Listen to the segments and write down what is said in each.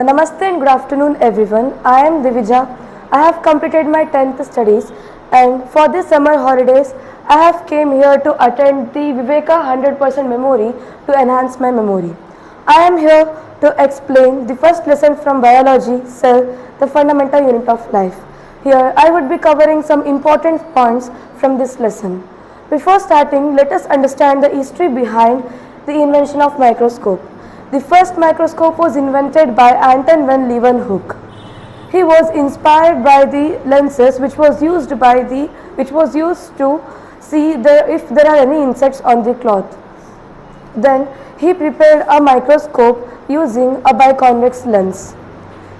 Namaste and good afternoon everyone. I am Divija. I have completed my 10th studies and for this summer holidays I have came here to attend the Viveka 100% memory to enhance my memory. I am here to explain the first lesson from biology, cell, the fundamental unit of life. Here I would be covering some important points from this lesson. Before starting, let us understand the history behind the invention of microscope. The first microscope was invented by Anton van Leeuwenhoek. He was inspired by the lenses which was used to see if there are any insects on the cloth. Then he prepared a microscope using a biconvex lens.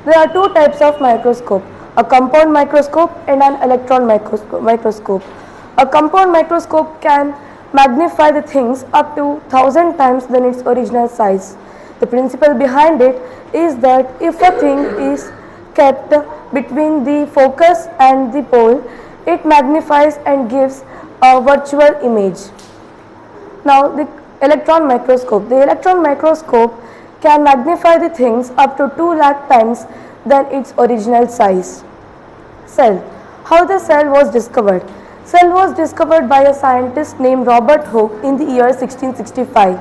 There are two types of microscope, a compound microscope and an electron microscope. A compound microscope can magnify the things up to 1000 times than its original size. The principle behind it is that if a thing is kept between the focus and the pole, it magnifies and gives a virtual image. Now the electron microscope. The electron microscope can magnify the things up to 2 lakh times than its original size. Cell. How the cell was discovered? Cell was discovered by a scientist named Robert Hooke in the year 1665.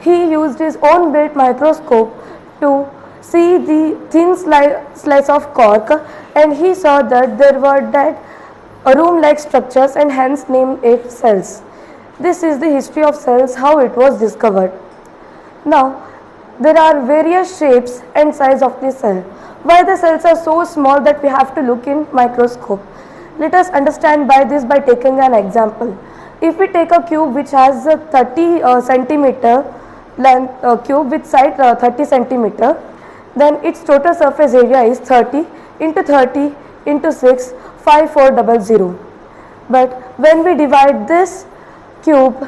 He used his own built microscope to see the thin slice of cork, and he saw that there were dead room-like structures and hence named it cells. This is the history of cells, how it was discovered. Now, there are various shapes and size of the cell. Why the cells are so small that we have to look in microscope? Let us understand by this by taking an example. If we take a cube which has a 30 centimeter length cube with side 30 centimeter, then its total surface area is 30 into 6 5400. But when we divide this cube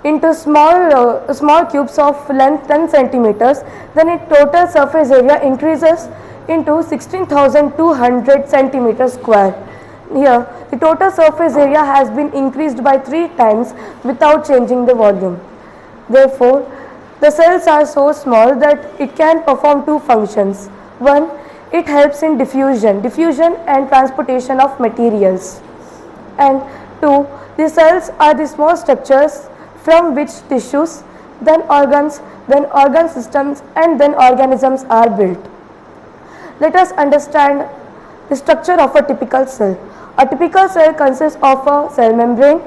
into small cubes of length 10 centimeters, then its total surface area increases into 16,200 centimeters square. Here the total surface area has been increased by 3 times without changing the volume. Therefore, the cells are so small that it can perform two functions. One, it helps in diffusion and transportation of materials. And two, the cells are the small structures from which tissues, then organs, then organ systems and then organisms are built. Let us understand the structure of a typical cell. A typical cell consists of a cell membrane,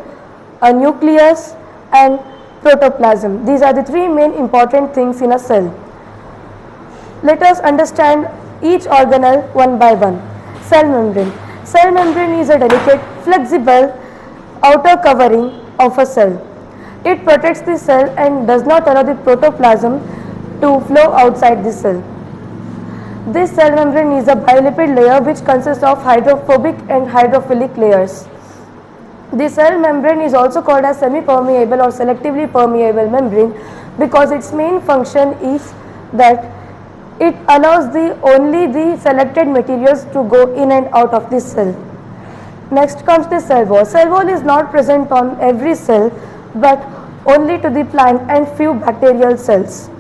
a nucleus and protoplasm. These are the three main important things in a cell. Let us understand each organelle one by one. Cell membrane. Cell membrane is a delicate, flexible outer covering of a cell. It protects the cell and does not allow the protoplasm to flow outside the cell. This cell membrane is a bilipid layer which consists of hydrophobic and hydrophilic layers. The cell membrane is also called as semi-permeable or selectively permeable membrane because its main function is that it allows only the selected materials to go in and out of the cell. Next comes the cell wall. Cell wall is not present on every cell but only to the plant and few bacterial cells.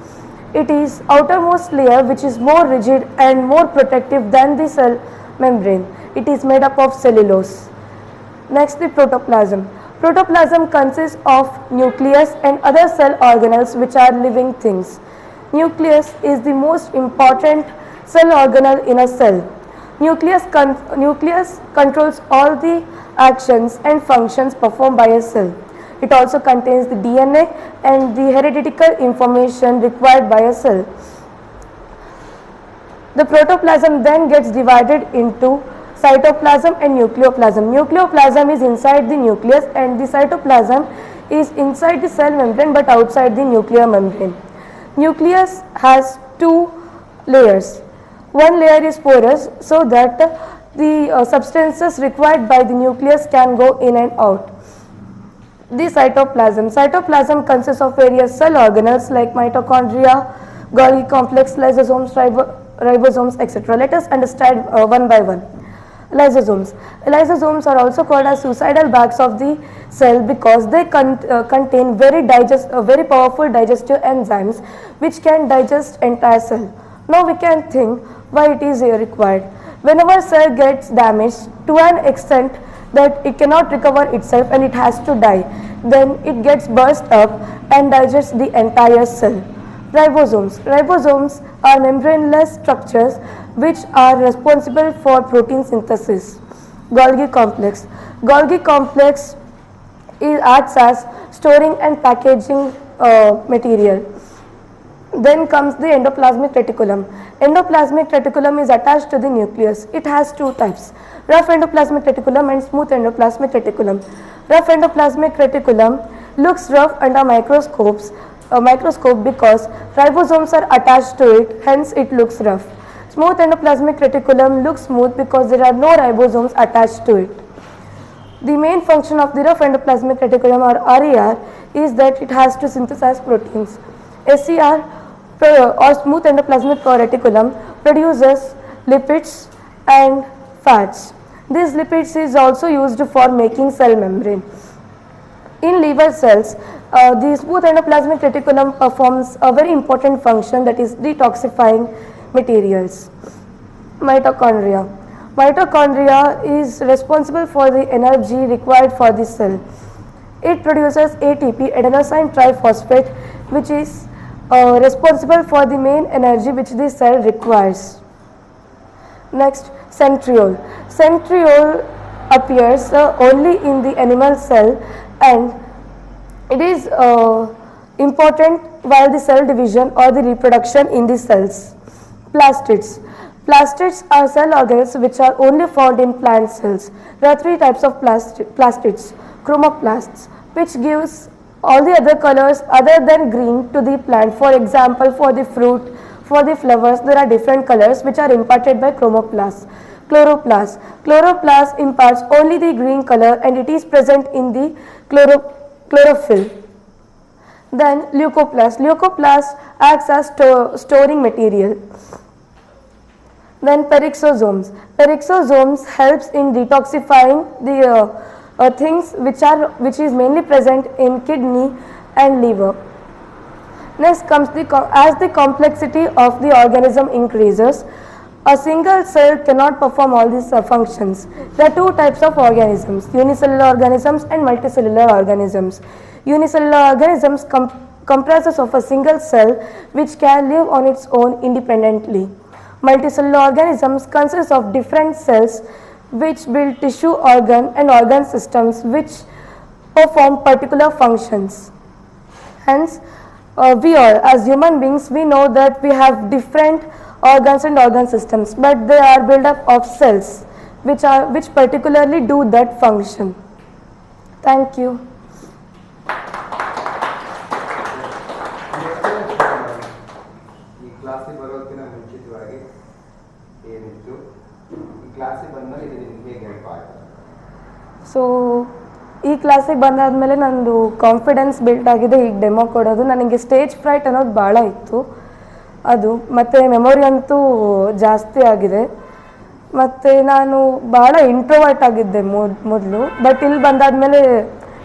It is outermost layer which is more rigid and more protective than the cell membrane. It is made up of cellulose. Next, the protoplasm. Protoplasm consists of nucleus and other cell organelles which are living things. Nucleus is the most important cell organelle in a cell. Nucleus controls all the actions and functions performed by a cell. It also contains the DNA and the hereditary information required by a cell. The protoplasm then gets divided into cytoplasm and nucleoplasm. Nucleoplasm is inside the nucleus and the cytoplasm is inside the cell membrane but outside the nuclear membrane. Nucleus has two layers. One layer is porous so that the substances required by the nucleus can go in and out. The cytoplasm. Cytoplasm consists of various cell organelles like mitochondria, Golgi complex, lysosomes, ribosomes, etc. Let us understand one by one. Lysosomes. Lysosomes are also called as suicidal bags of the cell because they contain very powerful digestive enzymes which can digest entire cell. Now we can think why it is required. Whenever cell gets damaged to an extent that it cannot recover itself and it has to die, then it gets burst up and digests the entire cell. Ribosomes. Ribosomes are membraneless structures which are responsible for protein synthesis. Golgi complex. Golgi complex acts as storing and packaging material. Then comes the endoplasmic reticulum. Endoplasmic reticulum is attached to the nucleus. It has two types, rough endoplasmic reticulum and smooth endoplasmic reticulum. Rough endoplasmic reticulum looks rough under microscope because ribosomes are attached to it, hence it looks rough. Smooth endoplasmic reticulum looks smooth because there are no ribosomes attached to it. The main function of the rough endoplasmic reticulum or RER is that it has to synthesize proteins. SER or smooth endoplasmic reticulum produces lipids and fats. These lipids is also used for making cell membrane. In liver cells, the smooth endoplasmic reticulum performs a very important function, that is detoxifying materials. Mitochondria. Mitochondria is responsible for the energy required for the cell. It produces ATP, adenosine triphosphate, which is responsible for the main energy which the cell requires. Next, centriole. Centriole appears only in the animal cell and it is important while the cell division or the reproduction in the cells. Plastids. Plastids are cell organelles which are only found in plant cells. There are three types of plastids. Chromoplasts, which gives all the other colors other than green to the plant. For example, for the fruit, for the flowers, there are different colors which are imparted by chromoplasts. Chloroplasts. Chloroplast imparts only the green color and it is present in the chlorophyll. Then leucoplast. Leucoplast acts as storing material. Then peroxisomes. Peroxisomes helps in detoxifying the things which is mainly present in kidney and liver. Next comes as the complexity of the organism increases, a single cell cannot perform all these functions. There are two types of organisms, unicellular organisms and multicellular organisms. Unicellular organisms comprises of a single cell which can live on its own independently. Multicellular organisms consist of different cells which build tissue, organ and organ systems which perform particular functions. Hence, we all as human beings, we know that we have different organs and organ systems, but they are built up of cells which particularly do that function. Thank you. So ಈ ಕ್ಲಾಸಿಗೆ ಬಂದಾದಮೇಲೆ ನಂದು confidence build ಆಗಿದೆ ಈಗ demo ಕೊಡೋದು. ನನಗೆ stage freight ಅನ್ನೋದು ಭಾಳ ಇತ್ತು, ಅದು ಮತ್ತು ಮೆಮೊರಿ ಅಂತೂ ಜಾಸ್ತಿ ಆಗಿದೆ. ಮತ್ತು ನಾನು ಭಾಳ ಇಂಟ್ರೋವರ್ಟ್ ಆಗಿದ್ದೆ ಮೊದಲು, ಬಟ್ ಇಲ್ಲಿ ಬಂದಾದಮೇಲೆ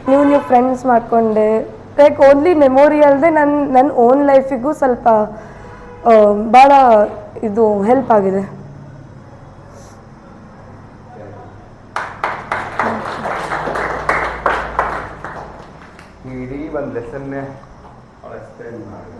ನ್ಯೂ ಫ್ರೆಂಡ್ಸ್ ಮಾಡಿಕೊಂಡೆ. ಲೈಕ್ ಓನ್ಲಿ ಮೆಮೊರಿ ಅಲ್ಲದೆ ನನ್ನ ಓನ್ ಲೈಫಿಗೂ ಸ್ವಲ್ಪ ಭಾಳ ಇದು ಹೆಲ್ಪ್ ಆಗಿದೆ. ಇಡೀ ಒಂದು ಲೆಸನ್ನೇ ಎಕ್ಸ್ಪ್ಲೇನ್ ಮಾಡಿ